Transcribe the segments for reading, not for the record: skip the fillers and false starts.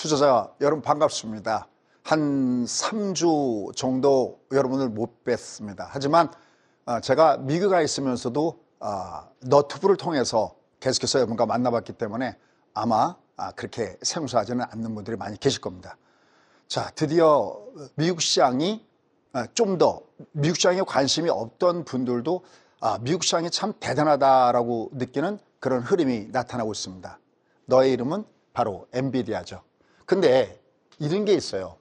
투자자 여러분 반갑습니다. 한 3주 정도 여러분을 못 뵀습니다. 하지만 제가 미국에 있으면서도 너튜브를 통해서 계속해서 여러분과 만나봤기 때문에 아마 그렇게 생소하지는 않는 분들이 많이 계실 겁니다. 자, 드디어 미국 시장이 좀 더 미국 시장에 관심이 없던 분들도 미국 시장이 참 대단하다라고 느끼는 그런 흐름이 나타나고 있습니다. 너의 이름은 바로 엔비디아죠. 근데 이런 게 있어요.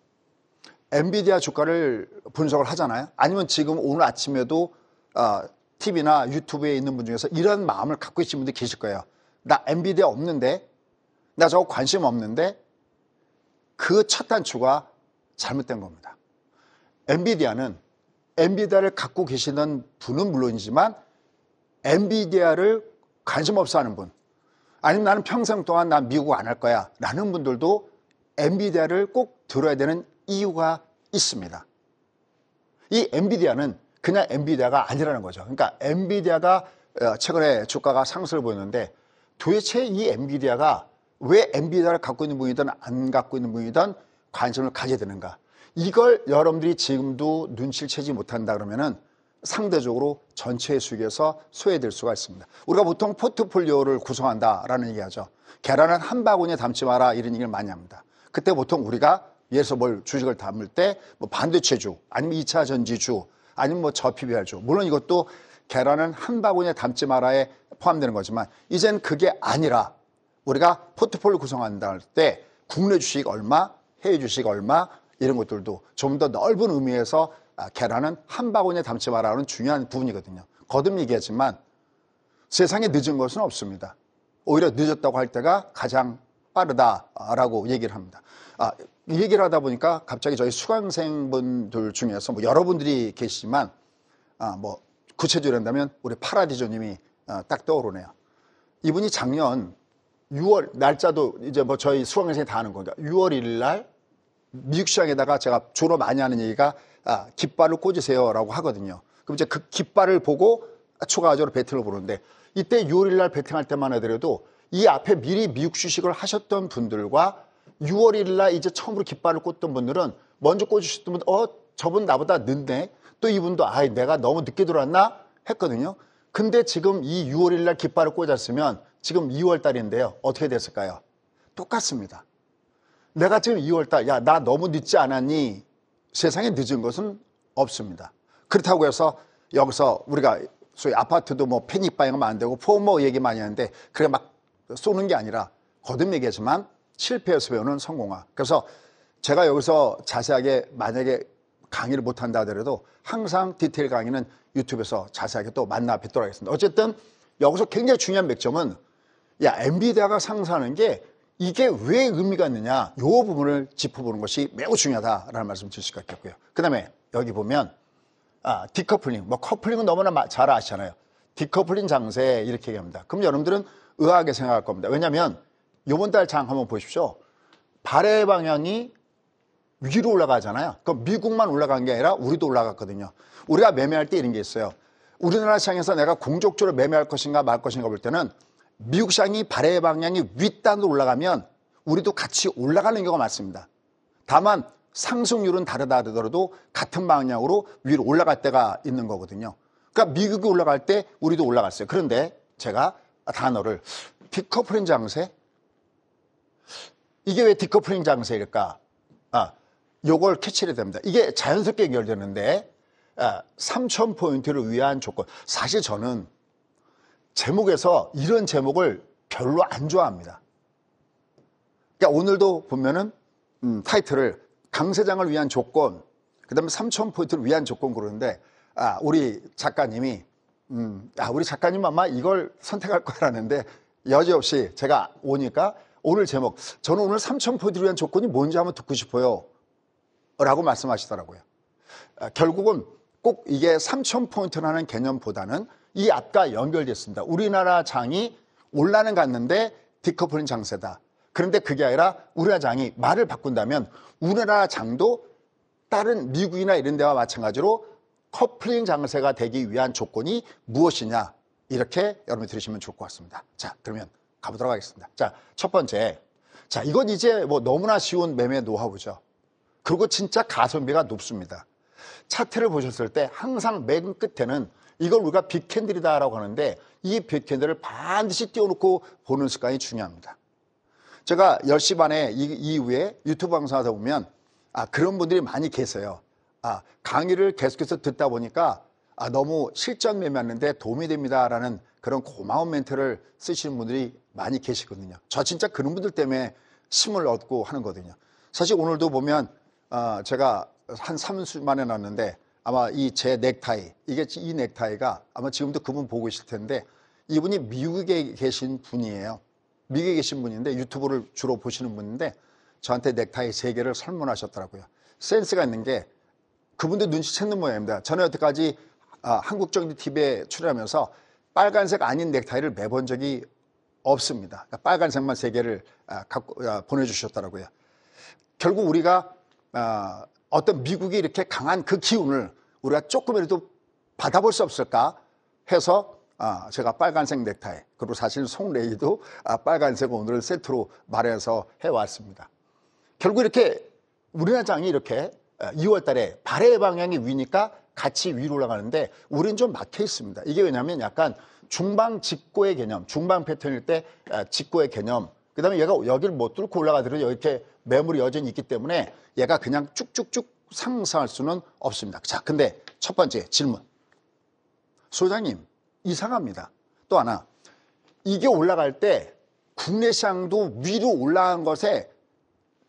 엔비디아 주가를 분석을 하잖아요. 아니면 지금 오늘 아침에도 TV나 유튜브에 있는 분 중에서 이런 마음을 갖고 계신 분들 계실 거예요. 나 엔비디아 없는데, 나 저거 관심 없는데, 그 첫 단추가 잘못된 겁니다. 엔비디아를 갖고 계시는 분은 물론이지만 엔비디아를 관심 없어 하는 분, 아니면 나는 평생 동안 난 미국 안 할 거야 라는 분들도 엔비디아를 꼭 들어야 되는 이유가 있습니다. 이 엔비디아는 그냥 엔비디아가 아니라는 거죠. 그러니까 엔비디아가 최근에 주가가 상승을 보였는데 도대체 이 엔비디아가 왜 엔비디아를 갖고 있는 분이든 안 갖고 있는 분이든 관심을 가져야 되는가. 이걸 여러분들이 지금도 눈치를 채지 못한다 그러면은 상대적으로 전체의 수익에서 소외될 수가 있습니다. 우리가 보통 포트폴리오를 구성한다라는 얘기하죠. 계란은 한 바구니에 담지 마라 이런 얘기를 많이 합니다. 그때 보통 우리가 예를 들어서 뭘 주식을 담을 때 뭐 반도체주 아니면 2차 전지주 아니면 뭐 저PBR주, 물론 이것도 계란은 한 바구니에 담지 마라에 포함되는 거지만 이젠 그게 아니라 우리가 포트폴리오 구성한다 할 때 국내 주식 얼마, 해외 주식 얼마 이런 것들도 좀 더 넓은 의미에서 계란은 한 바구니에 담지 마라는 중요한 부분이거든요. 거듭 얘기하지만 세상에 늦은 것은 없습니다. 오히려 늦었다고 할 때가 가장 빠르다라고 얘기를 합니다. 이 얘기를 하다 보니까 갑자기 저희 수강생분들 중에서 뭐 여러분들이 계시지만 뭐 구체적으로 한다면 우리 파라디조님이 딱 떠오르네요. 이분이 작년 6월 날짜도 이제 뭐 저희 수강생이 다 아는 건데 6월 1일 날 미국 시장에다가 제가 주로 많이 하는 얘기가 깃발을 꽂으세요라고 하거든요. 그럼 이제 그 깃발을 보고 추가적으로 배팅을 보는데 이때 6월 1일 날 배팅할 때만 하더라도 이 앞에 미리 미국 주식을 하셨던 분들과 6월 1일 날 이제 처음으로 깃발을 꽂던 분들은 먼저 꽂으셨던 분, 저분 나보다 늦네. 또 이분도 내가 너무 늦게 들어왔나 했거든요. 근데 지금 이 6월 1일 날 깃발을 꽂았으면 지금 2월 달인데요. 어떻게 됐을까요? 똑같습니다. 내가 지금 2월 달, 야, 나 너무 늦지 않았니? 세상에 늦은 것은 없습니다. 그렇다고 해서 여기서 우리가 소위 아파트도 뭐 패닉바잉하면 안 되고 포모 얘기 많이 하는데 그래 막 쏘는 게 아니라 거듭 얘기하지만 실패에서 배우는 성공학. 그래서 제가 여기서 자세하게 만약에 강의를 못한다 하더라도 항상 디테일 강의는 유튜브에서 자세하게 또 만나 뵙도록 하겠습니다. 어쨌든 여기서 굉장히 중요한 맥점은 엔비디아가 상승하는 게 이게 왜 의미가 있느냐 이 부분을 짚어보는 것이 매우 중요하다라는 말씀 드릴 수가 있겠고요. 그 다음에 여기 보면 디커플링, 뭐 커플링은 너무나 잘 아시잖아요. 디커플링 장세 이렇게 얘기합니다. 그럼 여러분들은 의아하게 생각할 겁니다. 왜냐하면 이번 달 장 한번 보십시오. 발의 방향이 위로 올라가잖아요. 그럼 미국만 올라간 게 아니라 우리도 올라갔거든요. 우리가 매매할 때 이런 게 있어요. 우리나라 시장에서 내가 공적으로 매매할 것인가 말 것인가 볼 때는 미국 시장이 발의 방향이 윗단으로 올라가면 우리도 같이 올라가는 경우가 많습니다. 다만 상승률은 다르다 하더라도 같은 방향으로 위로 올라갈 때가 있는 거거든요. 그러니까 미국이 올라갈 때 우리도 올라갔어요. 그런데 제가 단어를 디커플링 장세? 이게 왜 디커플링 장세일까? 요걸 캐치해야 됩니다. 이게 자연스럽게 연결되는데 3,000포인트를 위한 조건. 사실 저는 제목에서 이런 제목을 별로 안 좋아합니다. 그러니까 오늘도 보면은 타이틀을 강세장을 위한 조건, 그 다음에 3,000포인트를 위한 조건 그러는데 우리 작가님이 우리 작가님 아마 이걸 선택할 거라는데 여지없이 제가 오니까 오늘 제목, 저는 오늘 3,000포인트를 위한 조건이 뭔지 한번 듣고 싶어요 라고 말씀하시더라고요. 결국은 꼭 이게 3,000포인트라는 개념보다는 이 앞과 연결됐습니다. 우리나라 장이 올라는 갔는데 디커플링 장세다. 그런데 그게 아니라 우리나라 장이 말을 바꾼다면 우리나라 장도 다른 미국이나 이런 데와 마찬가지로 커플링 장세가 되기 위한 조건이 무엇이냐 이렇게 여러분이 들으시면 좋을 것 같습니다. 자, 그러면 가보도록 하겠습니다. 자, 첫 번째 자, 이건 이제 뭐 너무나 쉬운 매매 노하우죠. 그리고 진짜 가성비가 높습니다. 차트를 보셨을 때 항상 맨 끝에는 이걸 우리가 빅캔들이다라고 하는데 이 빅캔들을 반드시 띄워놓고 보는 습관이 중요합니다. 제가 10시 반에 이후에 유튜브 방송하다 보면 그런 분들이 많이 계세요. 강의를 계속해서 듣다 보니까 너무 실전 매매하는데 도움이 됩니다라는 그런 고마운 멘트를 쓰시는 분들이 많이 계시거든요. 저 진짜 그런 분들 때문에 힘을 얻고 하는 거거든요. 사실 오늘도 보면 제가 한 3주 만에 났는데 아마 제 넥타이, 이 넥타이가 아마 지금도 그분 보고 계실 텐데 이분이 미국에 계신 분이에요. 미국에 계신 분인데 유튜브를 주로 보시는 분인데 저한테 넥타이 3개를 선물하셨더라고요. 센스가 있는 게 그분도 눈치챘는 모양입니다. 저는 여태까지 한국정치TV에 출연하면서 빨간색 아닌 넥타이를 매본 적이 없습니다. 그러니까 빨간색만 3개를 보내주셨더라고요. 결국 우리가 어떤 미국이 이렇게 강한 그 기운을 우리가 조금이라도 받아볼 수 없을까 해서 제가 빨간색 넥타이, 그리고 사실 송레이도 빨간색 오늘 세트로 마련해서 해왔습니다. 결국 이렇게 우리나라장이 이렇게 2월 달에 발해 방향이 위니까 같이 위로 올라가는데 우리는 좀 막혀 있습니다. 이게 왜냐하면 약간 중방 직고의 개념, 중방 패턴일 때 직고의 개념, 그 다음에 얘가 여기를 못 뚫고 올라가더라도 이렇게 매물이 여전히 있기 때문에 얘가 그냥 쭉쭉쭉 상승할 수는 없습니다. 자, 근데 첫 번째 질문. 소장님, 이상합니다. 또 하나, 이게 올라갈 때 국내 시장도 위로 올라간 것에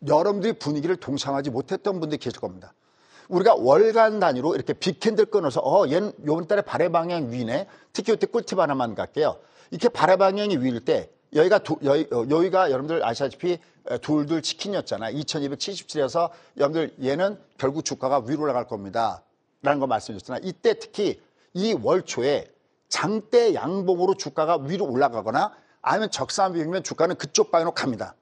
여러분들이 분위기를 동참하지 못했던 분들이 계실 겁니다. 우리가 월간 단위로 이렇게 빅캔들 끊어서 얘는 이번 달에 발해 방향 위네. 특히 이때 꿀팁 하나만 갈게요. 이렇게 발해 방향이 위일 때 여기가 여러분들 아시다시피 둘둘 치킨이었잖아요. 2277에서 여러분들 얘는 결국 주가가 위로 올라갈 겁니다 라는 거 말씀드렸잖아요. 이때 특히 이 월초에 장대 양봉으로 주가가 위로 올라가거나 아니면 적산 비용이면 주가는 그쪽 방향으로 갑니다.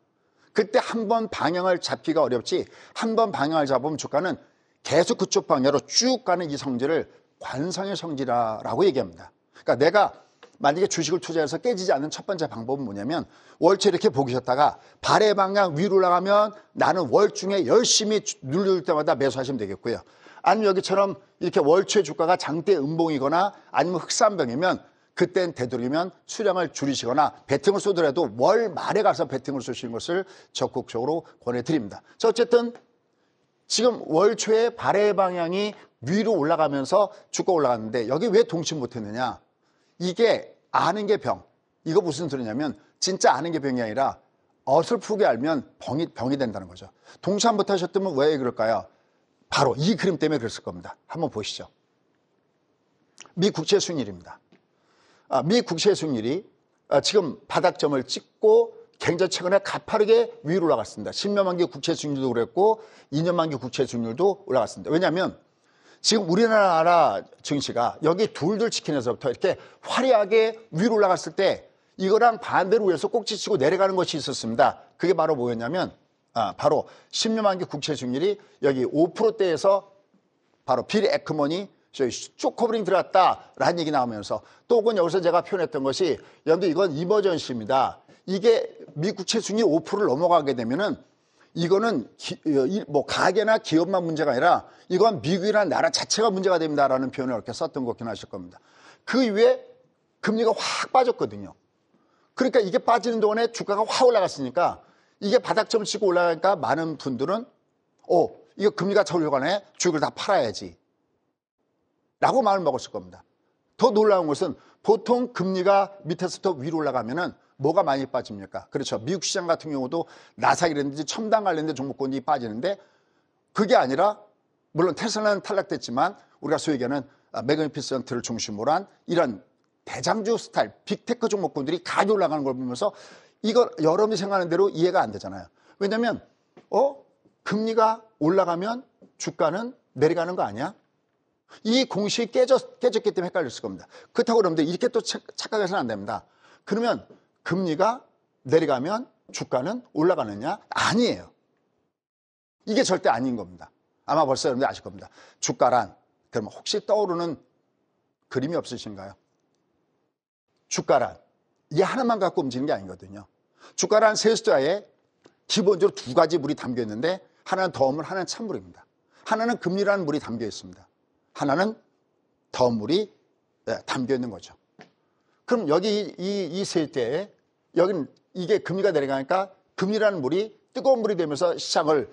그때 한 번 방향을 잡기가 어렵지 한 번 방향을 잡으면 주가는 계속 그쪽 방향으로 쭉 가는 이 성질을 관성의 성질이라고 얘기합니다. 그러니까 내가 만약에 주식을 투자해서 깨지지 않는 첫 번째 방법은 뭐냐면 월초 이렇게 보고 계셨다가 발해 방향 위로 올라가면 나는 월중에 열심히 누를 때마다 매수하시면 되겠고요. 아니면 여기처럼 이렇게 월초의 주가가 장대 음봉이거나 아니면 흑산병이면 그땐 되도록이면 수량을 줄이시거나 베팅을 쏘더라도 월 말에 가서 베팅을 쏘시는 것을 적극적으로 권해드립니다. 자, 어쨌든 지금 월초에 발해 방향이 위로 올라가면서 주가 올라갔는데 여기 왜 동치 못했느냐? 이게 아는 게 병. 이거 무슨 소리냐면 진짜 아는 게 병이 아니라 어설프게 알면 병이 된다는 거죠. 동치 안 못하셨다면 왜 그럴까요? 바로 이 그림 때문에 그랬을 겁니다. 한번 보시죠. 미 국채 수익률입니다. 미 국채 수익률이 지금 바닥점을 찍고 굉장히 최근에 가파르게 위로 올라갔습니다. 10년 만기 국채 수익률도 그랬고 2년 만기 국채 수익률도 올라갔습니다. 왜냐하면 지금 우리나라 증시가 여기 둘둘 치킨에서부터 이렇게 화려하게 위로 올라갔을 때 이거랑 반대로 위에서 꼭지치고 내려가는 것이 있었습니다. 그게 바로 뭐였냐면 바로 10년 만기 국채 수익률이 여기 5%대에서 바로 빌 에크먼이 쇼커버링 들어갔다라는 얘기 나오면서 또 혹은 여기서 제가 표현했던 것이 여러분들 이건 이머전시입니다. 이게 미 국채 수익률 5%를 넘어가게 되면은 이거는 뭐 가게나 기업만 문제가 아니라 이건 미국이라는 나라 자체가 문제가 됩니다라는 표현을 이렇게 썼던 것 기억나실 겁니다. 그 이후에 금리가 확 빠졌거든요. 그러니까 이게 빠지는 동안에 주가가 확 올라갔으니까 이게 바닥점을 치고 올라가니까 많은 분들은 이거 금리가 저올려가네 주식을 다 팔아야지 라고 마음을 먹었을 겁니다. 더 놀라운 것은 보통 금리가 밑에서부터 위로 올라가면은 뭐가 많이 빠집니까? 그렇죠. 미국 시장 같은 경우도 나스닥이라든지 첨단 관련된 종목군이 빠지는데 그게 아니라 물론 테슬라는 탈락됐지만 우리가 소위 얘기하는 매그니피센트를 중심으로 한 이런 대장주 스타일 빅테크 종목군들이 가게 올라가는 걸 보면서 이거 여러분이 생각하는 대로 이해가 안 되잖아요. 왜냐하면 금리가 올라가면 주가는 내려가는 거 아니야? 이 공식이 깨졌기 때문에 헷갈렸을 겁니다. 그렇다고 여러분들 이렇게 또 착각해서는 안 됩니다. 그러면 금리가 내려가면 주가는 올라가느냐? 아니에요. 이게 절대 아닌 겁니다. 아마 벌써 여러분들 아실 겁니다. 주가란 그러면 혹시 떠오르는 그림이 없으신가요? 주가란 이 하나만 갖고 움직이는 게 아니거든요. 주가란 세 숫자에 기본적으로 두 가지 물이 담겨 있는데 하나는 더운 물, 하나는 찬물입니다. 하나는 금리라는 물이 담겨 있습니다. 하나는 더운 물이 담겨 있는 거죠. 그럼 여기 이 세대에 여기는 이게 금리가 내려가니까 금리라는 물이 뜨거운 물이 되면서 시장을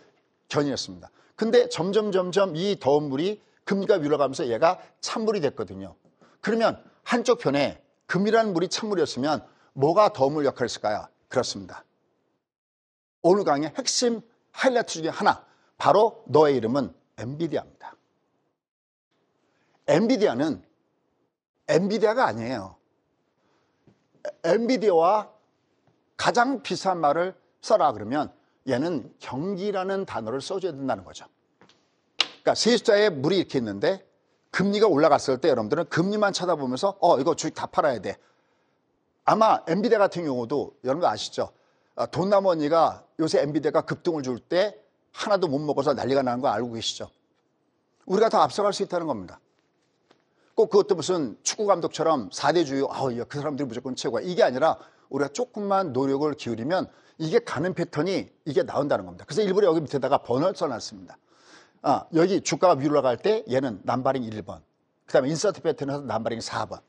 견인했습니다. 근데 점점 이 더운 물이 금리가 위로 가면서 얘가 찬물이 됐거든요. 그러면 한쪽 편에 금리라는 물이 찬물이었으면 뭐가 더운 물 역할을 했을까요? 그렇습니다. 오늘 강의의 핵심 하이라이트 중에 하나, 바로 너의 이름은 엔비디아입니다. 엔비디아는 엔비디아가 아니에요. 엔비디아와 가장 비슷한 말을 써라 그러면 얘는 경기라는 단어를 써줘야 된다는 거죠. 그러니까 세 숫자에 물이 이렇게 있는데 금리가 올라갔을 때 여러분들은 금리만 쳐다보면서 이거 주식 다 팔아야 돼. 아마 엔비디아 같은 경우도 여러분들 아시죠? 돈나무 언니가 요새 엔비디아가 급등을 줄 때 하나도 못 먹어서 난리가 나는 거 알고 계시죠? 우리가 더 앞서갈 수 있다는 겁니다. 꼭 그것도 무슨 축구 감독처럼 4대주의, 그 사람들이 무조건 최고야. 이게 아니라 우리가 조금만 노력을 기울이면 이게 가는 패턴이 이게 나온다는 겁니다. 그래서 일부러 여기 밑에다가 번호를 써놨습니다. 여기 주가가 위로 올라갈 때 얘는 남바링 1번. 그 다음에 인서트 패턴에서 남바링 4번.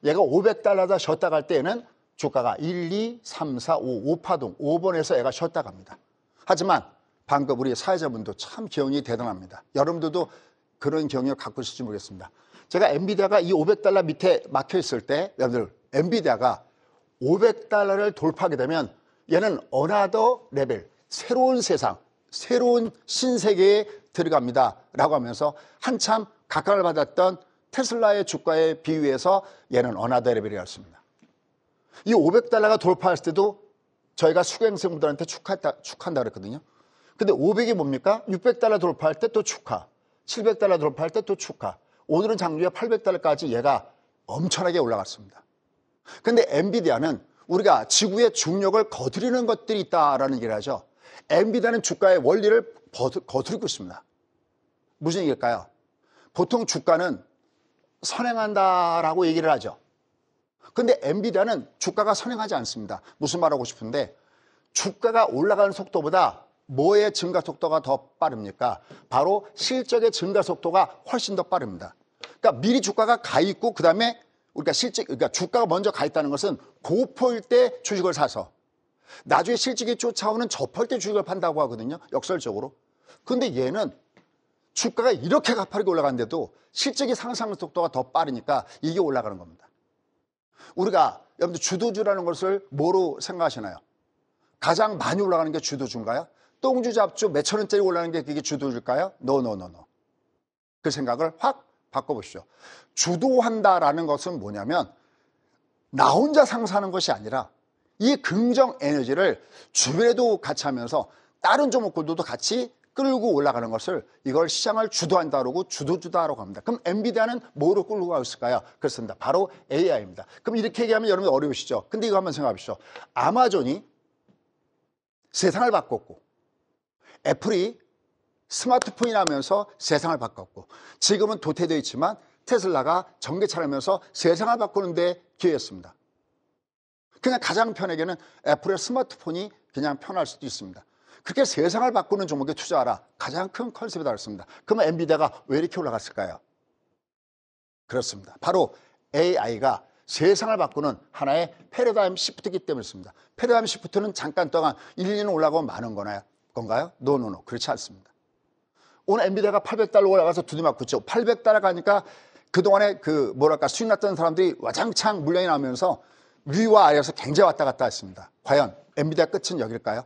얘가 500달러다 쉬었다 갈 때에는 주가가 1, 2, 3, 4, 5, 5파동, 5번에서 얘가 쉬었다 갑니다. 하지만 방금 우리 사회자분도 참 기억이 대단합니다. 여러분들도 그런 경력을 갖고 있을지 모르겠습니다. 제가 엔비디아가 이 500달러 밑에 막혀 있을 때 여러분들 엔비디아가 500달러를 돌파하게 되면 얘는 어나더 레벨, 새로운 세상, 새로운 신세계에 들어갑니다 라고 하면서 한참 각광을 받았던 테슬라의 주가에 비유해서 얘는 어나더 레벨이었습니다. 이 500달러가 돌파했을 때도 저희가 수강생분들한테 축하한다 그랬거든요. 근데 500이 뭡니까? 600달러 돌파할 때 또 축하, 700달러 돌파할 때 또 축하. 오늘은 장중에 800달러까지 얘가 엄청나게 올라갔습니다. 근데 엔비디아는 우리가 지구의 중력을 거두리는 것들이 있다라는 얘기를 하죠. 엔비디아는 주가의 원리를 거두리고 있습니다. 무슨 얘기일까요? 보통 주가는 선행한다라고 얘기를 하죠. 근데 엔비디아는 주가가 선행하지 않습니다. 무슨 말하고 싶은데 주가가 올라가는 속도보다 뭐의 증가 속도가 더 빠릅니까? 바로 실적의 증가 속도가 훨씬 더 빠릅니다. 그러니까 미리 주가가 가 있고 그다음에 그러니까 주가가 먼저 가 있다는 것은 고포일 때 주식을 사서 나중에 실적이 쫓아오는 저포일 때 주식을 판다고 하거든요. 역설적으로. 근데 얘는 주가가 이렇게 가파르게 올라가는데도 실적이 상승 속도가 더 빠르니까 이게 올라가는 겁니다. 우리가 여러분들 주도주라는 것을 뭐로 생각하시나요? 가장 많이 올라가는 게 주도주인가요? 똥주 잡주 몇천 원짜리 올라가는 게 그게 주도주일까요? No. 그 생각을 확 바꿔보시죠. 주도한다라는 것은 뭐냐면 나 혼자 상승하는 것이 아니라 이 긍정 에너지를 주변에도 같이 하면서 다른 종목들도 같이 끌고 올라가는 것을 이걸 시장을 주도한다 그러고 주도주다라고 합니다. 그럼 엔비디아는 뭐로 끌고 가고 있을까요? 그렇습니다. 바로 AI입니다. 그럼 이렇게 얘기하면 여러분 어려우시죠? 근데 이거 한번 생각해 보시죠. 아마존이 세상을 바꿨고 애플이 스마트폰이 나면서 세상을 바꿨고 지금은 도태되어 있지만 테슬라가 전기차를 하면서 세상을 바꾸는 데 기여했습니다. 그냥 가장 편하게는 애플의 스마트폰이 그냥 편할 수도 있습니다. 그렇게 세상을 바꾸는 종목에 투자하라. 가장 큰 컨셉이 다릅니다. 그러면 엔비디아가 왜 이렇게 올라갔을까요? 그렇습니다. 바로 AI가 세상을 바꾸는 하나의 패러다임 시프트이기 때문이었습니다. 패러다임 시프트는 잠깐 동안 1, 2년 올라가면 많은 건가요? No. 그렇지 않습니다. 오늘 엔비디아가 800달러 올라가서 두드맞고 있죠. 800달러 가니까 그동안에 수익 났던 사람들이 와장창 물량이 나오면서 위와 아래에서 굉장히 왔다 갔다 했습니다. 과연 엔비디아 끝은 여기일까요?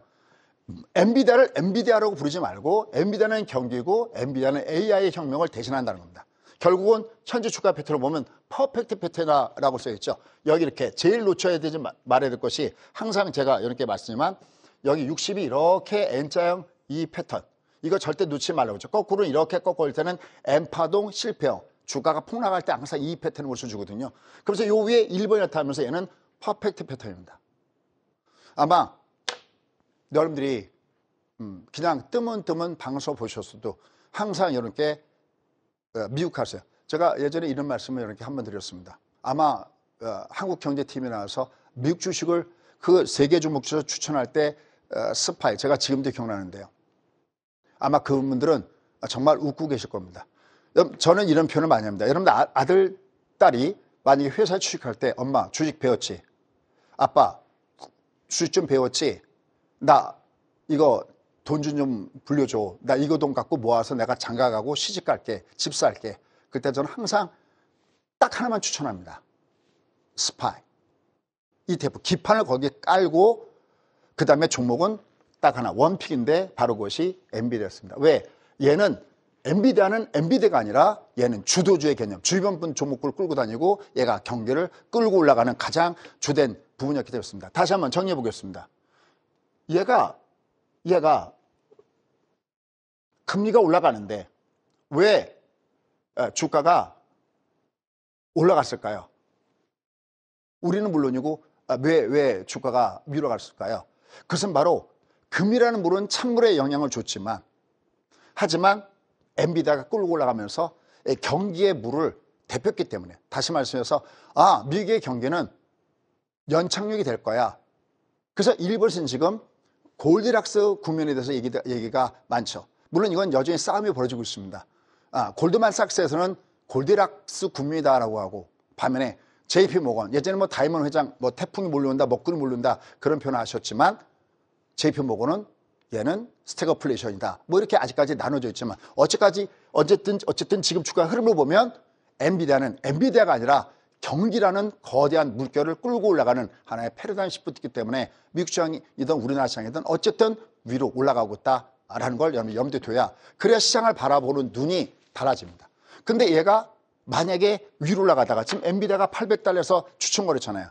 엔비디아를 엔비디아라고 부르지 말고 엔비디아는 경기고 엔비디아는 AI의 혁명을 대신한다는 겁니다. 결국은 현재 주가 패턴을 보면 퍼펙트 패턴이라고 써있죠. 여기 이렇게 제일 놓쳐야 되지 말아야 될 것이 항상 제가 이렇게 말씀드리지만 여기 60이 이렇게 N자형 이 패턴 이거 절대 놓치지 말라고 했죠. 거꾸로 이렇게 꺾을 때는 N파동 실패형 주가가 폭락할 때 항상 이 패턴을 보여주거든요. 그래서 요 위에 1번이 나타나면서 얘는 퍼펙트 패턴입니다. 아마 여러분들이 그냥 뜨문뜨문 방송 보셨어도 항상 이렇게 미국하세요. 제가 예전에 이런 말씀을 이렇게 한번 드렸습니다. 아마 한국경제TV에 나와서 미국 주식을 그 세계 종목 중에서 추천할 때 스파이, 제가 지금도 기억나는데요. 아마 그분들은 정말 웃고 계실 겁니다. 저는 이런 표현을 많이 합니다. 여러분 아들, 딸이 만약에 회사에 취직할 때 엄마 주식 배웠지? 아빠 주식 좀 배웠지? 나 이거 돈 좀 불려줘. 나 이거 돈 갖고 모아서 내가 장가 가고 시집 갈게. 집 살게. 그때 저는 항상 딱 하나만 추천합니다. 스파이. ETF 기판을 거기에 깔고 그 다음에 종목은 딱 하나 원픽인데 바로 그것이 엔비디아였습니다. 왜? 얘는 엔비디아는 엔비디아가 아니라 얘는 주도주의 개념, 주변 분 종목을 끌고 다니고 얘가 경기를 끌고 올라가는 가장 주된 부분이었기 때문에 다시 한번 정리해 보겠습니다. 얘가 금리가 올라가는데 왜 주가가 올라갔을까요? 우리는 물론이고 왜 주가가 위로 갔을까요? 그것은 바로 금리라는 물은 찬물에 영향을 줬지만 하지만 엔비디아가 끌고 올라가면서 경기의 물을 데폈기 때문에 다시 말씀해서 미국의 경기는 연착륙이 될 거야. 그래서 일본에서는 지금 골디락스 국면에 대해서 얘기가 많죠. 물론 이건 여전히 싸움이 벌어지고 있습니다. 골드만삭스에서는 골디락스 국면이다라고 하고 반면에 JP 모건, 예전에 다이먼 회장 태풍이 몰려온다, 먹구름이 몰려온다 그런 표현을 하셨지만 JP 모건은 얘는 스태그플레이션이다. 이렇게 아직까지 나눠져 있지만 어쨌든 지금 주가 흐름을 보면 엔비디아는 엔비디아가 아니라 경기라는 거대한 물결을 끌고 올라가는 하나의 패러다임 시프트이기 때문에 미국 시장이든 우리나라 시장이든 어쨌든 위로 올라가고 있다라는 걸 염두에 둬야 그래야 시장을 바라보는 눈이 달라집니다. 근데 얘가 만약에 위로 올라가다가 지금 엔비디아가 800달러에서 추천거렸잖아요.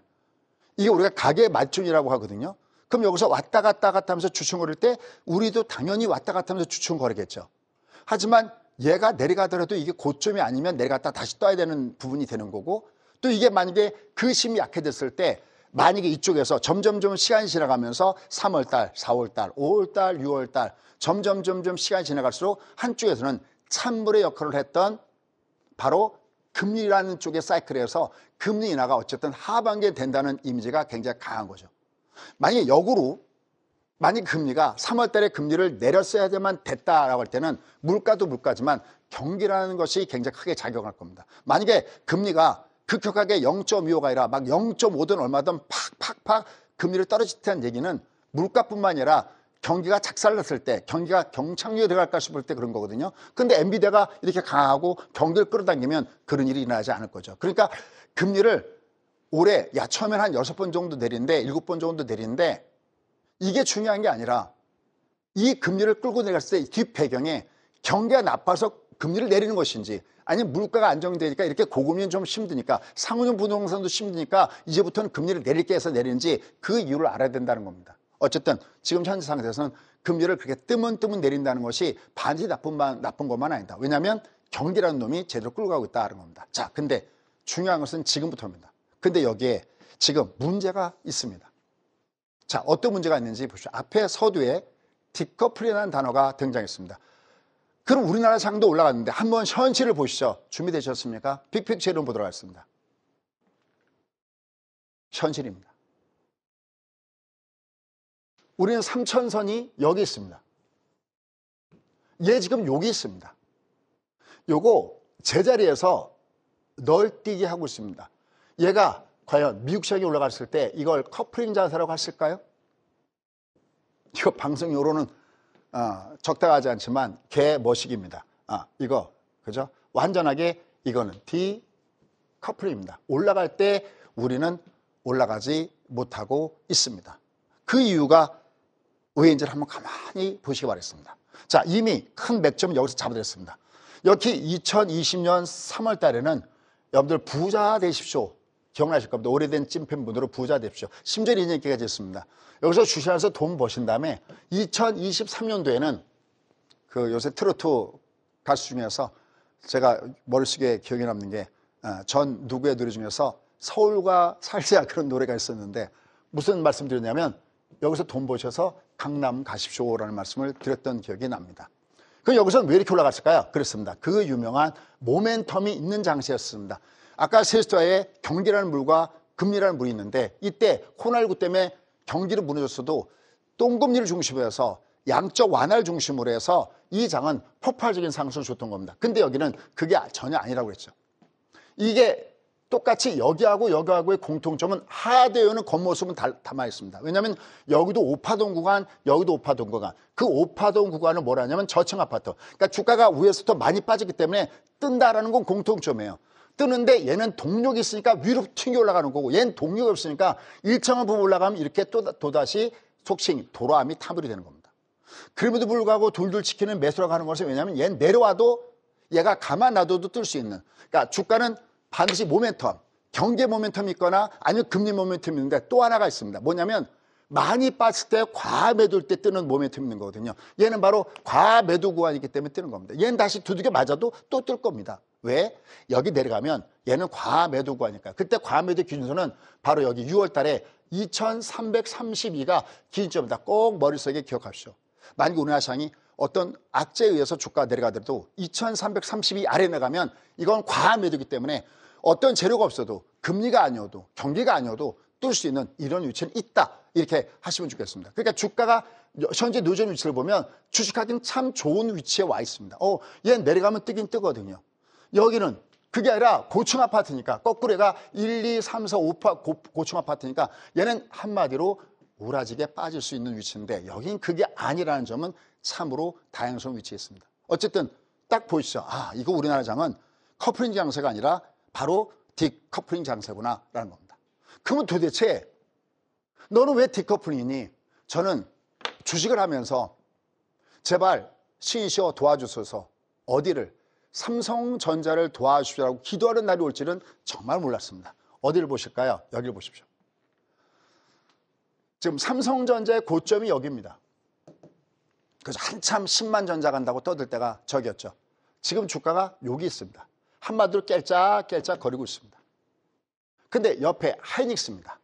이게 우리가 가계 말중이라고 하거든요. 그럼 여기서 왔다 갔다 하면서 추천거릴 때 우리도 당연히 왔다 갔다 하면서 추천거리겠죠. 하지만 얘가 내려가더라도 이게 고점이 아니면 내려갔다 다시 떠야 되는 부분이 되는 거고 또 이게 만약에 그 힘이 약해졌을 때 만약에 이쪽에서 점점 시간이 지나가면서 3월달, 4월달, 5월달, 6월달 점점 시간이 지나갈수록 한쪽에서는 찬물의 역할을 했던 바로 금리라는 쪽의 사이클에서 금리 인하가 어쨌든 하반기에 된다는 이미지가 굉장히 강한 거죠. 만약에 역으로 만약 금리가 3월 달에 금리를 내렸어야만 됐다라고 할 때는 물가도 물가지만 경기라는 것이 굉장히 크게 작용할 겁니다. 만약에 금리가 급격하게 0.25가 아니라 막 0.5든 얼마든 팍팍팍 금리를 떨어지다는 얘기는 물가뿐만 아니라 경기가 작살났을 때 경기가 경착륙에 들어갈까 싶을 때 그런 거거든요. 근데 엔비디아가 이렇게 강하고 경기를 끌어당기면 그런 일이 일어나지 않을 거죠. 그러니까 금리를 올해 처음엔 한 6번 정도 내리는데 7번 정도 내리는데 이게 중요한 게 아니라 이 금리를 끌고 내렸을 때 뒷배경에 경기가 나빠서 금리를 내리는 것인지 아니면 물가가 안정되니까 이렇게 고금리는 좀 힘드니까 상호금 부동산도 힘드니까 이제부터는 금리를 내릴게 해서 내리는지 그 이유를 알아야 된다는 겁니다. 어쨌든 지금 현재 상태에서는 금리를 그렇게 뜨문뜨문 내린다는 것이 반드시 나쁜 것만 아니다. 왜냐하면 경기라는 놈이 제대로 끌고 가고 있다는 겁니다. 자, 근데 중요한 것은 지금부터입니다. 근데 여기에 지금 문제가 있습니다. 자, 어떤 문제가 있는지 보십시오. 앞에 서두에 디커플이라는 단어가 등장했습니다. 그럼 우리나라 장도 올라갔는데 한번 현실을 보시죠. 준비되셨습니까? 빅픽처로 보도록 하겠습니다. 현실입니다. 우리는 3천선이 여기 있습니다. 얘 지금 여기 있습니다. 요거 제자리에서 널뛰기 하고 있습니다. 얘가 과연 미국 시장에 올라갔을 때 이걸 커플링 자세라고 했을까요? 이거 방송용으로는 적당하지 않지만 개머시기입니다. 이거 그죠? 완전하게 이거는 디커플링입니다. 올라갈 때 우리는 올라가지 못하고 있습니다. 그 이유가 왜인지를 한번 가만히 보시기 바라겠습니다. 자, 이미 큰 맥점은 여기서 잡아드렸습니다. 여기 2020년 3월 달에는 여러분들 부자 되십시오. 기억나실 겁니다. 오래된 찐팬분으로 부자 되십시오. 심지어 이런 얘기가 있습니다. 여기서 주식하면서 돈 버신 다음에 2023년도에는 그 요새 트로트 가수 중에서 제가 머릿속에 기억에 남는 게 전 누구의 노래 중에서 서울과 살자 그런 노래가 있었는데 무슨 말씀 드렸냐면 여기서 돈 버셔서 강남 가십시오라는 말씀을 드렸던 기억이 납니다. 그럼 여기서는 왜 이렇게 올라갔을까요? 그렇습니다. 그 유명한 모멘텀이 있는 장세였습니다. 아까 세수자에 경기라는 물과 금리라는 물이 있는데 이때 코로나19 때문에 경기를 무너졌어도 똥금리를 중심으로 해서 양적 완화를 중심으로 해서 이 장은 폭발적인 상승을 줬던 겁니다. 근데 여기는 그게 전혀 아니라고 했죠. 이게 똑같이 여기하고의 공통점은 하대요는 겉모습은 담아 있습니다. 왜냐하면 여기도 오파동 구간, 여기도 오파동 구간. 그 오파동 구간은 뭐라냐면 저층 아파트. 그러니까 주가가 위에서부터 많이 빠졌기 때문에 뜬다라는 건 공통점이에요. 뜨는데 얘는 동력이 있으니까 위로 튕겨 올라가는 거고, 얘는 동력이 없으니까 일정한 부분 올라가면 이렇게 또다시 속칭 도로암이 타물이 되는 겁니다. 그럼에도 불구하고 둘둘 치키는 매수라고 하는 것은, 왜냐하면 얘는 내려와도 얘가 가만 놔둬도 뜰 수 있는, 그러니까 주가는 반드시 모멘텀, 경제 모멘텀이 있거나 아니면 금리 모멘텀이 있는데 또 하나가 있습니다. 뭐냐면 많이 빠질 때 과매도일 때 뜨는 모멘텀이 있는 거거든요. 얘는 바로 과매도 구간이기 때문에 뜨는 겁니다. 얘는 다시 두들겨 맞아도 또 뜰 겁니다. 왜? 여기 내려가면 얘는 과매도 구간이니까. 그때 과매도 기준선은 바로 여기 6월 달에 2332가 기준점이다. 꼭 머릿속에 기억하십시오. 만약 우리나라 시장이 어떤 악재에 의해서 주가가 내려가더라도 2332 아래 나가면 이건 과매도이기 때문에 어떤 재료가 없어도, 금리가 아니어도, 경기가 아니어도 뜰 수 있는 이런 위치는 있다. 이렇게 하시면 좋겠습니다. 그러니까 주가가 현재 누전 위치를 보면 주식하기는 참 좋은 위치에 와 있습니다. 얘는 내려가면 뜨긴 뜨거든요. 여기는 그게 아니라 고층 아파트니까, 거꾸로 얘가 1, 2, 3, 4, 5 고층 아파트니까 얘는 한마디로 우라지게 빠질 수 있는 위치인데, 여긴 그게 아니라는 점은 참으로 다양스러운 위치에 있습니다. 어쨌든 딱 보이시죠? 이거 우리나라 장은 커플링 장세가 아니라 바로 디커플링 장세구나 라는 겁니다. 그러면 도대체 너는 왜 디커플링이니? 저는 주식을 하면서 제발 신이시여 도와주소서, 어디를, 삼성전자를 도와주시라고 기도하는 날이 올지는 정말 몰랐습니다. 어디를 보실까요? 여기를 보십시오. 지금 삼성전자의 고점이 여기입니다. 그래서 한참 10만 전자 간다고 떠들 때가 저기였죠. 지금 주가가 여기 있습니다. 한마디로 깨짝깨짝 거리고 있습니다. 근데 옆에 하이닉스입니다.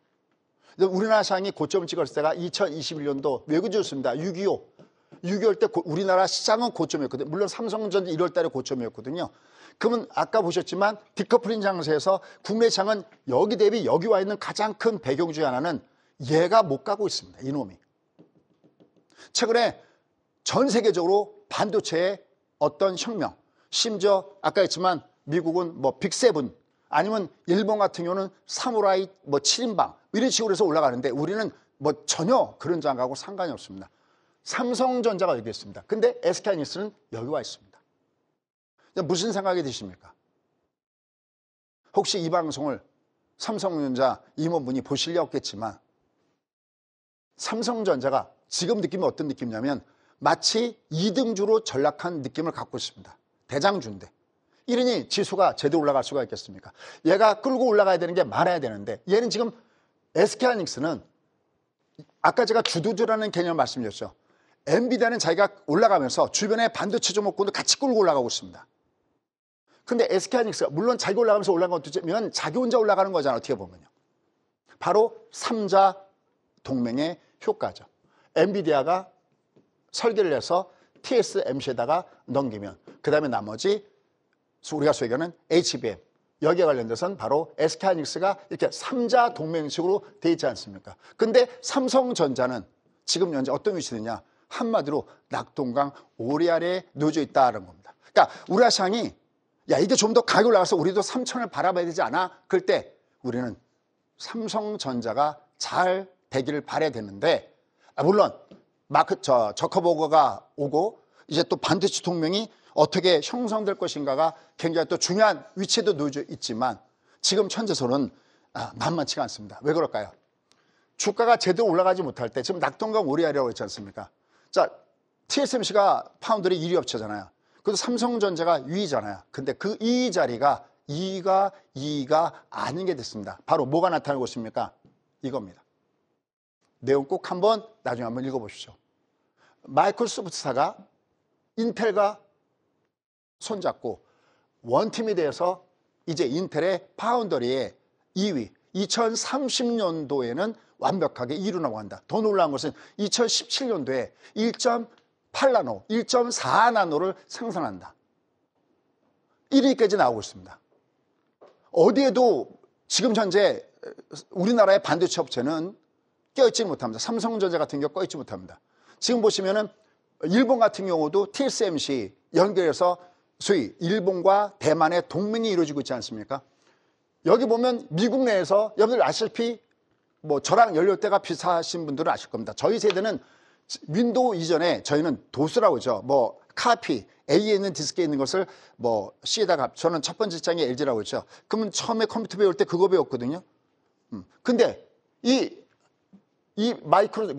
우리나라 시장이 고점을 찍었을 때가 2021년도 외국이었습니다. 6.25 때 우리나라 시장은 고점이었거든요. 물론 삼성전자 1월 달에 고점이었거든요. 그러면 아까 보셨지만 디커플링 장세에서 국내 시장은 여기 대비 여기 와 있는 가장 큰 배경 중에 하나는 얘가 못 가고 있습니다. 이놈이. 최근에 전 세계적으로 반도체의 어떤 혁명, 심지어 아까 했지만 미국은 뭐 빅7, 아니면 일본 같은 경우는 사무라이 7인방 이런 식으로 해서 올라가는데, 우리는 전혀 그런 장하고 상관이 없습니다. 삼성전자가 여기 있습니다. 근데 SK하이닉스는 여기 와 있습니다. 무슨 생각이 드십니까? 혹시 이 방송을 삼성전자 임원분이 보실 리 없겠지만, 삼성전자가 지금 느낌이 어떤 느낌이냐면 마치 2등주로 전락한 느낌을 갖고 있습니다. 대장주인데. 이러니 지수가 제대로 올라갈 수가 있겠습니까? 얘가 끌고 올라가야 되는 게 많아야 되는데, 얘는 지금 SK하이닉스는 아까 제가 주도주라는 개념을 말씀드렸죠. 엔비디아는 자기가 올라가면서 주변에 반도체 종목군도 같이 끌고 올라가고 있습니다. 근데 SK하이닉스가 물론 자기가 올라가면서 올라간 것도 자기 혼자 올라가는 거잖아요. 어떻게 보면요. 바로 3자 동맹의 효과죠. 엔비디아가 설계를 해서 TSMC에다가 넘기면 그 다음에 나머지 우리가 소위 얘기하는 HBM, 여기에 관련돼서는 바로 SK하이닉스가 이렇게 3자 동맹식으로 돼 있지 않습니까? 근데 삼성전자는 지금 현재 어떤 위치느냐? 한마디로 낙동강 오리 아래에 놓여져 있다는 겁니다. 그러니까 우리나라 시장이 이게 좀 더 가격이 올라가서 우리도 3천을 바라봐야 되지 않아? 그럴 때 우리는 삼성전자가 잘 되기를 바라야 되는데, 물론 저커버거가 오고 이제 또 반도체 동맹이 어떻게 형성될 것인가가 굉장히 또 중요한 위치에도 놓여져 있지만, 지금 현재서는 만만치가 않습니다. 왜 그럴까요? 주가가 제대로 올라가지 못할 때, 지금 낙동강 오리알이라고 했지 않습니까? 자, TSMC가 파운드리 1위 업체잖아요. 그래서 삼성전자가 2위잖아요. 근데 그 2위 자리가 2위가 아닌 게 됐습니다. 바로 뭐가 나타나고 있습니까? 이겁니다. 내용 꼭 나중에 한번 읽어보십시오. 마이크로소프트사가 인텔과 손잡고 원팀이 돼서 이제 인텔의 파운더리의 2위, 2030년도에는 완벽하게 이루려고 한다. 더 놀라운 것은 2017년도에 1.8나노, 1.4나노를 생산한다. 1위까지 나오고 있습니다. 어디에도 지금 현재 우리나라의 반도체 업체는 껴있지 못합니다. 삼성전자 같은 경우 껴있지 못합니다. 지금 보시면은 일본 같은 경우도 TSMC 연결해서 소위 일본과 대만의 동맹이 이루어지고 있지 않습니까? 여기 보면 미국 내에서 여러분들 아시다시피 뭐 저랑 연령대가 비슷하신 분들은 아실 겁니다. 저희 세대는 윈도우 이전에 저희는 도스라고 하죠. 뭐 카피, A에 있는 디스크에 있는 것을 뭐 C에다가, 저는 첫 번째 장이 LG라고 했죠. 그러면 처음에 컴퓨터 배울 때 그거 배웠거든요. 근데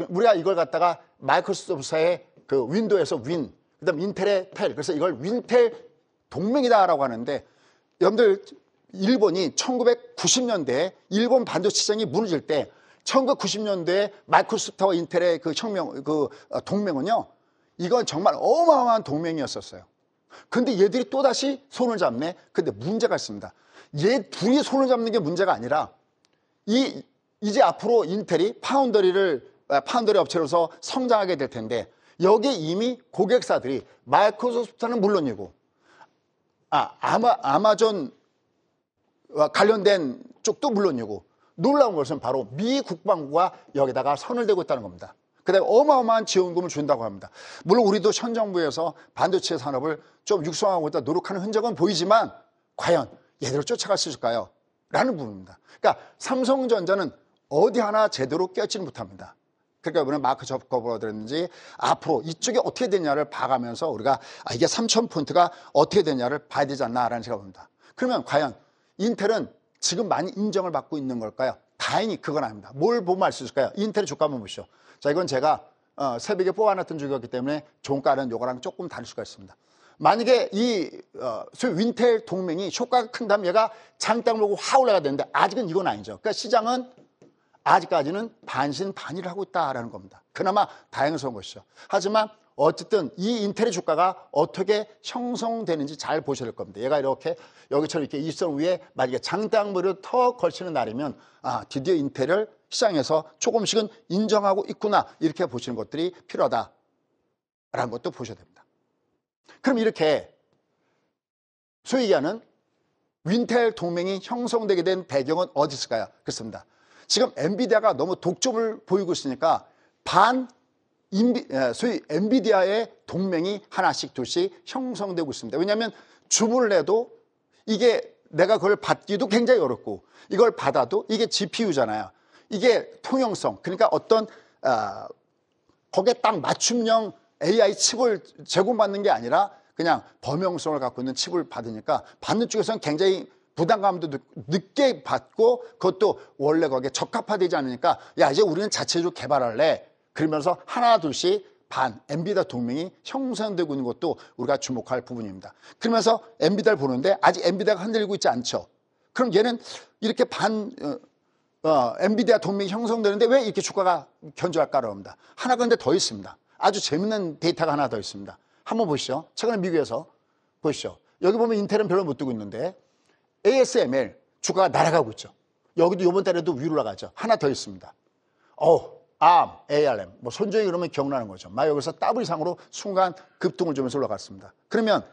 우리가 이걸 갖다가 마이크로소프트사의 그 윈도우에서 윈, 그 다음 인텔의 텔, 그래서 이걸 윈텔 동맹이다라고 하는데, 여러분들 일본이 1990년대에 일본 반도체 시장이 무너질 때 1990년대에 마이크로소프트와 인텔의 그 동맹은요, 이건 정말 어마어마한 동맹이었었어요. 근데 얘들이 또다시 손을 잡네. 근데 문제가 있습니다. 얘 둘이 손을 잡는 게 문제가 아니라 이제 앞으로 인텔이 파운더리 업체로서 성장하게 될 텐데, 여기에 이미 고객사들이 마이크로소프트는 물론이고 아마존 관련된 쪽도 물론이고, 놀라운 것은 바로 미 국방부가 여기다가 선을 대고 있다는 겁니다. 그다음에 어마어마한 지원금을 준다고 합니다. 물론 우리도 현 정부에서 반도체 산업을 좀 육성하고 있다 노력하는 흔적은 보이지만 과연 얘들을 쫓아갈 수 있을까요? 라는 부분입니다. 그러니까 삼성전자는 어디 하나 제대로 껴있지는 못합니다. 그러니까 이번에 마크 저커버라든지 앞으로 이쪽이 어떻게 되냐를 봐가면서 우리가 이게 3,000포인트가 어떻게 되냐를 봐야 되지 않나라는 생각을 합니다. 그러면 과연 인텔은 지금 많이 인정을 받고 있는 걸까요? 다행히 그건 아닙니다. 뭘 보면 알 수 있을까요? 인텔의 주가 한번 보시죠. 자, 이건 제가 새벽에 뽑아놨던 주가이기 때문에 종가는 요거랑 조금 다를 수가 있습니다. 만약에 소위 윈텔 동맹이 효과가 큰다면 얘가 장땅 물고 확 올라가야 되는데 아직은 이건 아니죠. 그러니까 시장은 아직까지는 반신반의를 하고 있다라는 겁니다. 그나마 다행스러운 것이죠. 하지만 어쨌든 이 인텔의 주가가 어떻게 형성되는지 잘 보셔야 될 겁니다. 얘가 이렇게 여기처럼 이렇게 일선 위에 만약에 장땅물을 더 걸치는 날이면 드디어 인텔을 시장에서 조금씩은 인정하고 있구나, 이렇게 보시는 것들이 필요하다라는 것도 보셔야 됩니다. 그럼 이렇게 소위 얘기하는 윈텔 동맹이 형성되게 된 배경은 어디 있을까요? 그렇습니다. 지금 엔비디아가 너무 독점을 보이고 있으니까 소위 엔비디아의 동맹이 하나씩 둘씩 형성되고 있습니다. 왜냐하면 주문을 해도 이게 내가 그걸 받기도 굉장히 어렵고, 이걸 받아도 이게 GPU잖아요. 이게 통용성, 그러니까 어떤 거기에 딱 맞춤형 AI 칩을 제공받는 게 아니라 그냥 범용성을 갖고 있는 칩을 받으니까 받는 쪽에서는 굉장히 부담감도 늦게 받고, 그것도 원래 거기에 적합화되지 않으니까 야, 이제 우리는 자체적으로 개발할래. 그러면서 하나 둘씩 엔비디아 동맹이 형성되고 있는 것도 우리가 주목할 부분입니다. 그러면서 엔비디아를 보는데 아직 엔비디아가 흔들리고 있지 않죠. 그럼 얘는 이렇게 엔비디아 동맹이 형성되는데 왜 이렇게 주가가 견조할까라고 합니다. 하나 근데 더 있습니다. 아주 재밌는 데이터가 하나 더 있습니다. 한번 보시죠. 최근에 미국에서 보시죠. 여기 보면 인텔은 별로 못 뜨고 있는데 ASML 주가가 날아가고 있죠. 여기도 이번 달에도 위로 올라가죠. 하나 더 있습니다. ARM, ARM. 뭐 손정이 그러면 기억나는 거죠. 막 여기서 더블 이상으로 순간 급등을 주면서 올라갔습니다. 그러면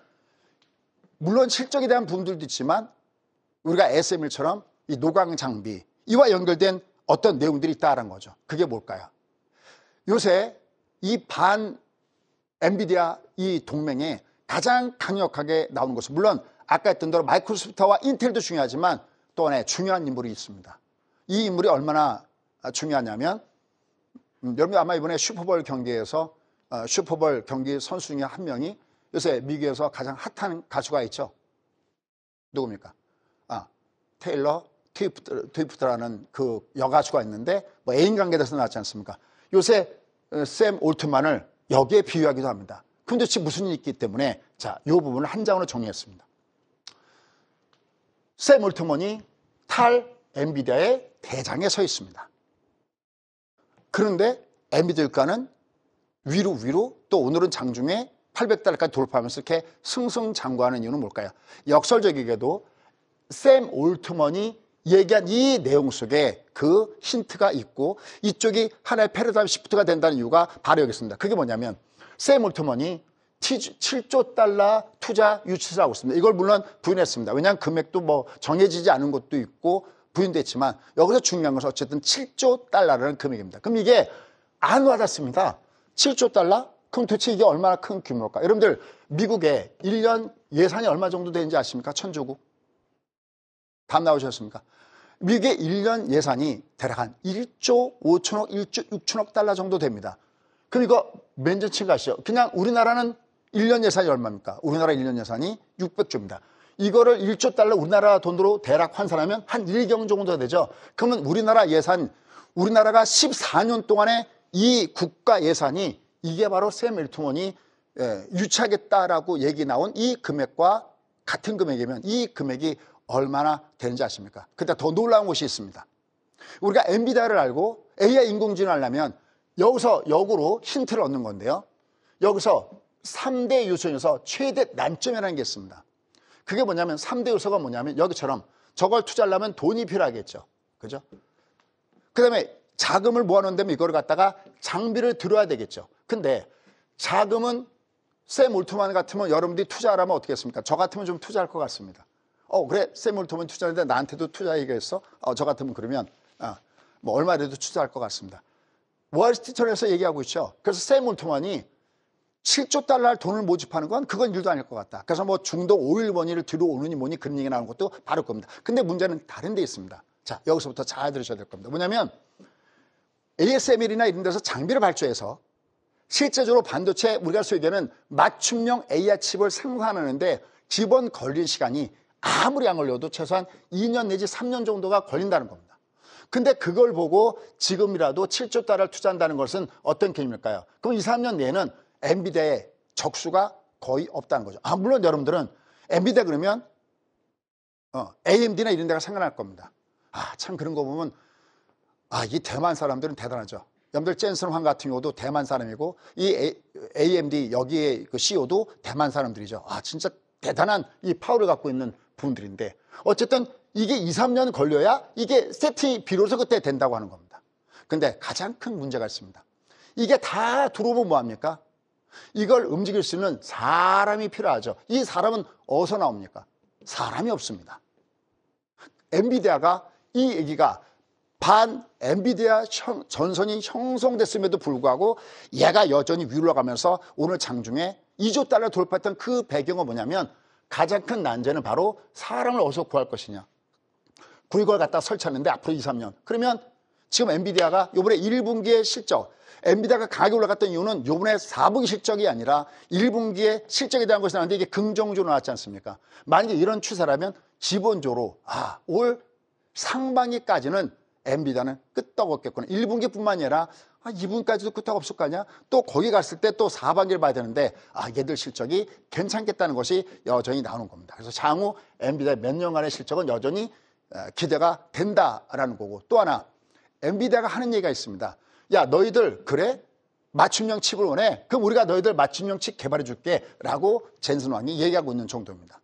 물론 실적에 대한 부분들도 있지만 우리가 ASML처럼 이 노광 장비 이와 연결된 어떤 내용들이 있다는 거죠. 그게 뭘까요? 요새 이 엔비디아 이 동맹에 가장 강력하게 나오는 것은, 물론 아까 했던 대로 마이크로소프트와 인텔도 중요하지만 또 하나의 중요한 인물이 있습니다. 이 인물이 얼마나 중요하냐면 여러분 아마 이번에 슈퍼볼 경기에서 슈퍼볼 경기 선수 중에 한 명이 요새 미국에서 가장 핫한 가수가 있죠. 누굽니까? 테일러 스위프트라는 그 여가수가 있는데 뭐 애인 관계에 대해서 나왔지 않습니까? 요새 샘 올트만을 여기에 비유하기도 합니다. 그럼 도대체 무슨 일이 있기 때문에 이 부분을 한 장으로 정리했습니다. 샘 올트만이 엔비디아의 대장에 서 있습니다. 그런데 엔비디아 주가는 위로 또 오늘은 장중에 800달러까지 돌파하면서 이렇게 승승장구하는 이유는 뭘까요? 역설적이게도 샘 올트만이 얘기한 이 내용 속에 그 힌트가 있고 이쪽이 하나의 패러다임 시프트가 된다는 이유가 바로 여기 있습니다. 그게 뭐냐면 샘 올트만이 7조 달러 투자 유치를 하고 있습니다. 이걸 물론 부인했습니다. 왜냐하면 금액도 뭐 정해지지 않은 것도 있고 부인됐지만 여기서 중요한 것은 어쨌든 7조 달러라는 금액입니다. 그럼 이게 안 와닿습니다. 7조 달러? 그럼 도대체 이게 얼마나 큰 규모일까? 여러분들 미국의 1년 예산이 얼마 정도 되는지 아십니까? 천조국. 답 나오셨습니까? 미국의 1년 예산이 대략 한 1조 5천억, 1조 6천억 달러 정도 됩니다. 그럼 이거 면제치 가시죠. 그냥 우리나라는 1년 예산이 얼마입니까? 우리나라 1년 예산이 600조입니다. 이거를 1조 달러 우리나라 돈으로 대략 환산하면 한 1경 정도 되죠. 그러면 우리나라 예산, 우리나라가 14년 동안에 이 국가 예산이 이게 바로 샘 올트먼이 유치하겠다라고 얘기 나온 이 금액과 같은 금액이면 이 금액이 얼마나 되는지 아십니까? 근데 더 놀라운 것이 있습니다. 우리가 엔비디아를 알고 AI 인공지능을 알려면 여기서 역으로 힌트를 얻는 건데요. 여기서 3대 요소 중에서 최대 난점이라는 게 있습니다. 그게 뭐냐면 3대 요소가 뭐냐면 여기처럼 저걸 투자하려면 돈이 필요하겠죠. 그죠? 그 다음에 자금을 모아놓는다면 이걸 갖다가 장비를 들어야 되겠죠. 근데 자금은 샘 올트먼 같으면 여러분들이 투자하라면 어떻게 했습니까? 저 같으면 좀 투자할 것 같습니다. 그래 샘 올트먼 투자하는데 나한테도 투자하겠어? 저 같으면 그러면 뭐 얼마라도 투자할 것 같습니다. 월스트리트에서 얘기하고 있죠. 그래서 샘 올트먼이 7조 달러 돈을 모집하는 건 그건 일도 아닐 것 같다. 그래서 뭐 중도 오일 원위를 들어오느니 뭐니 그런 얘기 나오는 것도 바로 겁니다. 근데 문제는 다른 데 있습니다. 자, 여기서부터 잘 들으셔야 될 겁니다. 뭐냐면 ASML이나 이런 데서 장비를 발주해서 실제적으로 반도체 우리가 소유되는 맞춤형 AI 칩을 생산하는데 기본 걸린 시간이 아무리 안 걸려도 최소한 2년 내지 3년 정도가 걸린다는 겁니다. 근데 그걸 보고 지금이라도 7조 달러를 투자한다는 것은 어떤 개념일까요? 그럼 2, 3년 내에는 엔비디아의 적수가 거의 없다는 거죠. 물론 여러분들은 엔비디아 그러면 AMD나 이런 데가 생각날 겁니다. 참 그런 거 보면 이 대만 사람들은 대단하죠. 여러분들 젠슨 황 같은 경우도 대만 사람이고 이 AMD 여기에 그 CEO도 대만 사람들이죠. 진짜 대단한 이 파워를 갖고 있는 분들인데 어쨌든 이게 2, 3년 걸려야 이게 세팅이 비로소 그때 된다고 하는 겁니다. 근데 가장 큰 문제가 있습니다. 이게 다 들어오면 뭐합니까? 이걸 움직일 수 있는 사람이 필요하죠. 이 사람은 어디서 나옵니까? 사람이 없습니다. 엔비디아가 이 얘기가 반 엔비디아 전선이 형성됐음에도 불구하고 얘가 여전히 위로 올라가면서 오늘 장중에 2조 달러 돌파했던 그 배경은 뭐냐면 가장 큰 난제는 바로 사람을 어디서 구할 것이냐. 이걸 갖다 설치하는데 앞으로 2, 3년. 그러면 지금 엔비디아가 이번에 1분기의 실적, 엔비디아가 강하게 올라갔던 이유는 이번에 4분기 실적이 아니라 1분기의 실적에 대한 것이 나왔는데 이게 긍정적으로 나왔지 않습니까? 만약에 이런 추세라면 기본적으로 올 상반기까지는 엔비디아는 끄떡없겠구나. 1분기뿐만 아니라 2분까지도 끄떡 없을 거 아니야? 또 거기 갔을 때 또 4반기를 봐야 되는데 얘들 실적이 괜찮겠다는 것이 여전히 나오는 겁니다. 그래서 향후 엔비디아의 몇 년간의 실적은 여전히 기대가 된다라는 거고, 또 하나 엔비디아가 하는 얘기가 있습니다. 야, 너희들 그래? 맞춤형 칩을 원해? 그럼 우리가 너희들 맞춤형 칩 개발해 줄게 라고 젠슨 왕이 얘기하고 있는 정도입니다.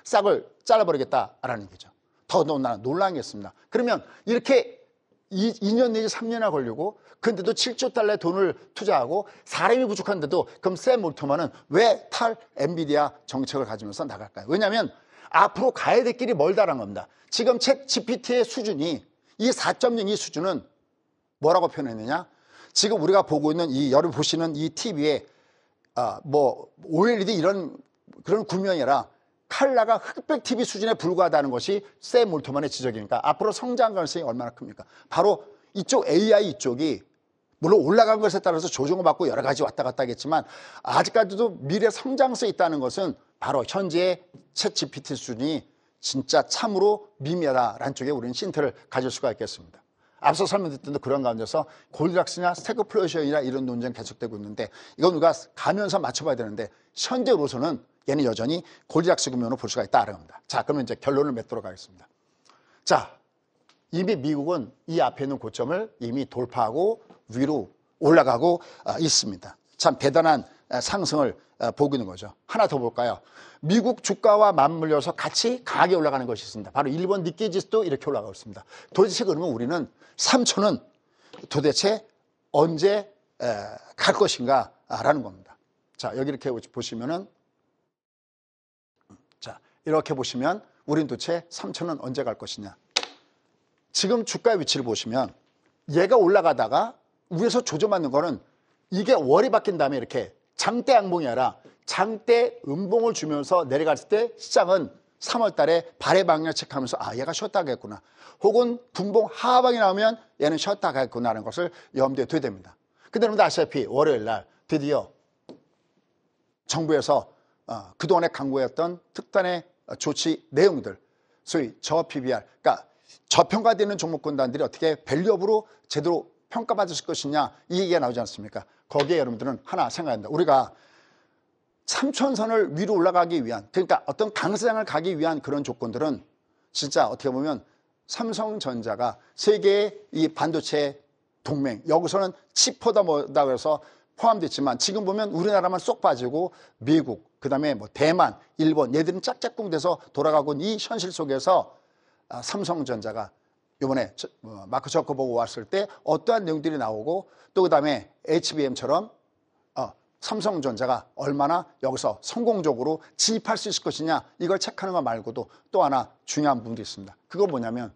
싹을 잘라버리겠다라는 얘기죠. 더 놀라운 게 있습니다. 그러면 이렇게 2년 내지 3년이나 걸리고 근데도 7조 달러의 돈을 투자하고 사람이 부족한데도 그럼 샘 올트먼은 왜 탈 엔비디아 정책을 가지면서 나갈까요? 왜냐하면 앞으로 가야 될 길이 멀다라는 겁니다. 지금 챗 GPT의 수준이 이 4.02 수준은 뭐라고 표현했느냐? 지금 우리가 보고 있는 여러분 보시는 이 TV에 OLED 이런 그런 구명이 아니라 칼라가 흑백 TV 수준에 불과하다는 것이 샘 올트먼의 지적이니까 앞으로 성장 가능성이 얼마나 큽니까? 바로 이쪽 AI 이쪽이 물론 올라간 것에 따라서 조정을 받고 여러 가지 왔다 갔다 하겠지만 아직까지도 미래 성장성이 있다는 것은 바로 현재의 챗 GPT 수준이 진짜 참으로 미미하다라는 쪽에 우리는 힌트를 가질 수가 있겠습니다. 앞서 설명드렸던 그런 가운데서 골디락스나 스태그플레이션이나 이런 논쟁이 계속되고 있는데 이건 우리가 가면서 맞춰봐야 되는데 현재로서는 얘는 여전히 골디락스 구면으로 볼 수가 있다는 겁니다. 자, 그러면 이제 결론을 맺도록 하겠습니다. 자, 이미 미국은 이 앞에 있는 고점을 이미 돌파하고 위로 올라가고 있습니다. 참 대단한 상승을 보고 있는 거죠. 하나 더 볼까요? 미국 주가와 맞물려서 같이 강하게 올라가는 것이 있습니다. 바로 일본 니케이 지수도 이렇게 올라가고 있습니다. 도대체 그러면 우리는 3초는 도대체 언제 갈 것인가 라는 겁니다. 자, 여기 이렇게 보시면은 자, 이렇게 보시면 우린 도대체 3초는 언제 갈 것이냐. 지금 주가의 위치를 보시면 얘가 올라가다가 위에서 조져맞는 거는 이게 월이 바뀐 다음에 이렇게 장대 양봉이 아니라 장대 음봉을 주면서 내려갔을 때 시장은 3월 달에 발의 방향을 체크하면서 아, 얘가 쉬었다 가겠구나. 혹은 분봉 하방이 나오면 얘는 쉬었다 가겠구나라는 것을 염두에 둬야 됩니다. 근데 여러분들 아시다시피 월요일 날 드디어 정부에서 그동안에 강구했던 특단의 조치 내용들, 소위 저PBR, 그러니까 저평가되는 종목군단들이 어떻게 밸류업으로 제대로 평가받을 것이냐 이 얘기가 나오지 않습니까? 거기에 여러분들은 하나 생각합니다. 우리가 3천선을 위로 올라가기 위한, 그러니까 어떤 강세장을 가기 위한 그런 조건들은 진짜 어떻게 보면 삼성전자가 세계의 이 반도체 동맹, 여기서는 치포다 뭐다 그래서 포함됐지만 지금 보면 우리나라만 쏙 빠지고 미국, 그 다음에 뭐 대만, 일본 얘들은 짝짝꿍 돼서 돌아가고 있는 이 현실 속에서 삼성전자가 이번에 마크 저커버그 왔을 때 어떠한 내용들이 나오고 또 그 다음에 HBM처럼 삼성전자가 얼마나 여기서 성공적으로 진입할 수 있을 것이냐 이걸 체크하는 것 말고도 또 하나 중요한 부분도 있습니다. 그건 뭐냐면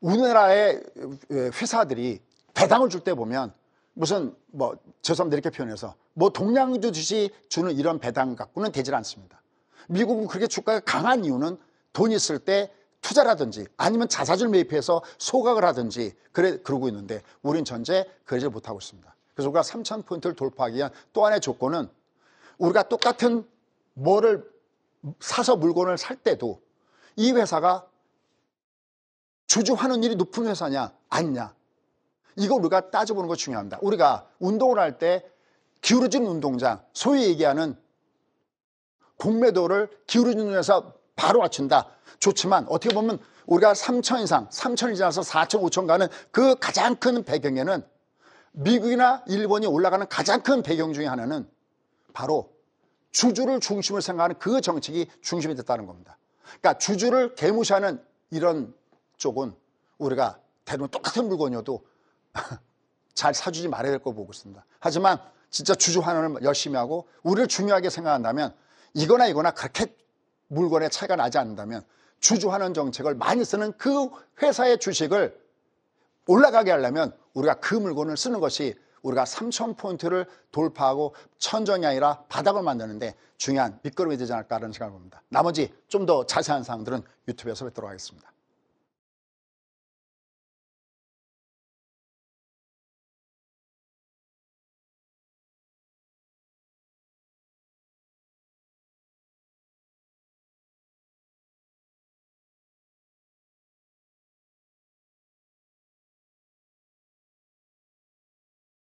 우리나라의 회사들이 배당을 줄 때 보면 무슨 뭐 죄송합니다 이렇게 표현해서 뭐 동양주 주시 주는 이런 배당 갖고는 되질 않습니다. 미국은 그렇게 주가가 강한 이유는 돈 있을 때 투자라든지 아니면 자사주를 매입해서 소각을 하든지 그러고 있는데 우린 전제 그러지 못하고 있습니다. 그래서 우리가 3,000포인트를 돌파하기 위한 또 하나의 조건은 우리가 똑같은 뭐를 사서 물건을 살 때도 이 회사가 주주 환원율이 높은 회사냐 아니냐 이거 우리가 따져보는 거 중요합니다. 우리가 운동을 할 때 기울어진 운동장, 소위 얘기하는 공매도를 기울어진 운동에서 바로 맞춘다. 좋지만 어떻게 보면 우리가 3천 이상, 3천이 지나서 4천, 5천 가는 그 가장 큰 배경에는 미국이나 일본이 올라가는 가장 큰 배경 중에 하나는 바로 주주를 중심으로 생각하는 그 정책이 중심이 됐다는 겁니다. 그러니까 주주를 개무시하는 이런 쪽은 우리가 대부분 똑같은 물건이어도 잘 사주지 말아야 될 거 보고 있습니다. 하지만 진짜 주주 환원을 열심히 하고 우리를 중요하게 생각한다면 이거나 그렇게 물건의 차이가 나지 않는다면 주주 환원 정책을 많이 쓰는 그 회사의 주식을 올라가게 하려면 우리가 그 물건을 쓰는 것이 우리가 3,000포인트를 돌파하고 천정이 아니라 바닥을 만드는데 중요한 밑거름이 되지 않을까라는 생각을 봅니다. 나머지 좀 더 자세한 사항들은 유튜브에서 뵙도록 하겠습니다.